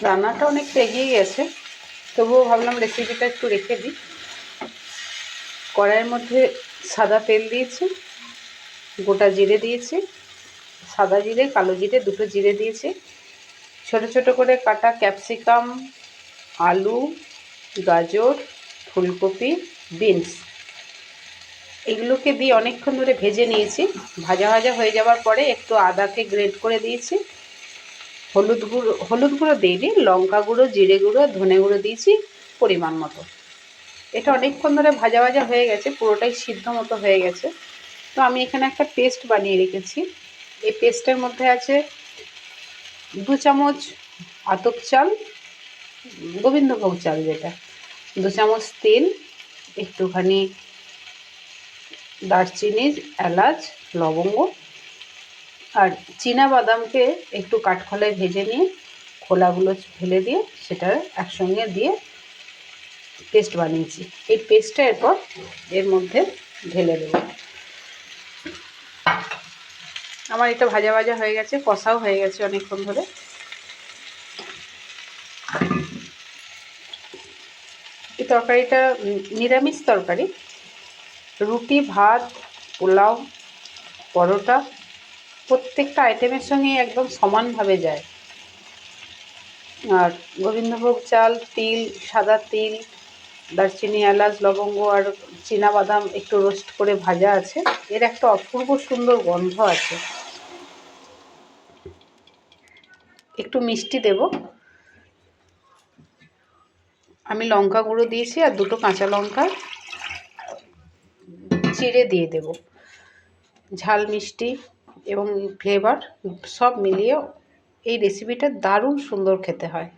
রান্নাটা অনেকটা এগিয়ে গেছে, তবুও ভাবলাম রেসিপিটা একটু রেখে দিই। কড়াইয়ের মধ্যে সাদা তেল দিয়েছি, গোটা জিরে দিয়েছি, সাদা জিরে কালো জিরে দুটো জিরে দিয়েছি, ছোট ছোট করে কাটা ক্যাপসিকাম, আলু, গাজর, ফুলকপি, বিনস এগুলোকে দিয়ে অনেকক্ষণ ধরে ভেজে নিয়েছি। ভাজা ভাজা হয়ে যাওয়ার পরে একটু আদাকে গ্রেট করে দিয়েছি, হলুদ গুঁড়ো দিইনি, লঙ্কা গুঁড়ো, জিরে গুঁড়ো, ধনে গুঁড়ো দিয়েছি পরিমাণ মতো। এটা অনেকক্ষণ ধরে ভাজা ভাজা হয়ে গেছে, পুরোটাই সিদ্ধ মতো হয়ে গেছে। তো আমি এখানে একটা পেস্ট বানিয়ে রেখেছি। এই পেস্টের মধ্যে আছে 2 চামচ আতপ চাল, গোবিন্দভোগ চাল যেটা, 2 চামচ তেল, একটুখানি দারচিনি, এলাচ, লবঙ্গ আর চীনা বাদামকে একটু কাঠখোলায় ভেজে নিয়ে খোলাগুলো ফেলে দিয়ে সেটা একসঙ্গে দিয়ে পেস্ট বানিয়েছি। এই পেস্টটা এরপর এর মধ্যে ঢেলে দেবো। আমার এটা ভাজা ভাজা হয়ে গেছে, কষাও হয়ে গেছে অনেকক্ষণ ধরে। এই তরকারিটা নিরামিষ তরকারি, রুটি, ভাত, পোলাও, পরোটা প্রত্যেকটা আইটেমের সঙ্গে একদম সমানভাবে যায়। আর গোবিন্দভোগ চাল, তিল, সাদা তিল, দারচিনি, এলাচ, লবঙ্গ আর চীনা বাদাম একটু রোস্ট করে ভাজা আছে, এর একটা অপূর্ব সুন্দর গন্ধ আছে। একটু মিষ্টি দেব, আমি লঙ্কা গুঁড়ো দিয়েছি আর দুটো কাঁচা লঙ্কা চিড়ে দিয়ে দেব। ঝাল, মিষ্টি এবং ফ্লেভার সব মিলিয়ে এই রেসিপিটা দারুণ সুন্দর খেতে হয়।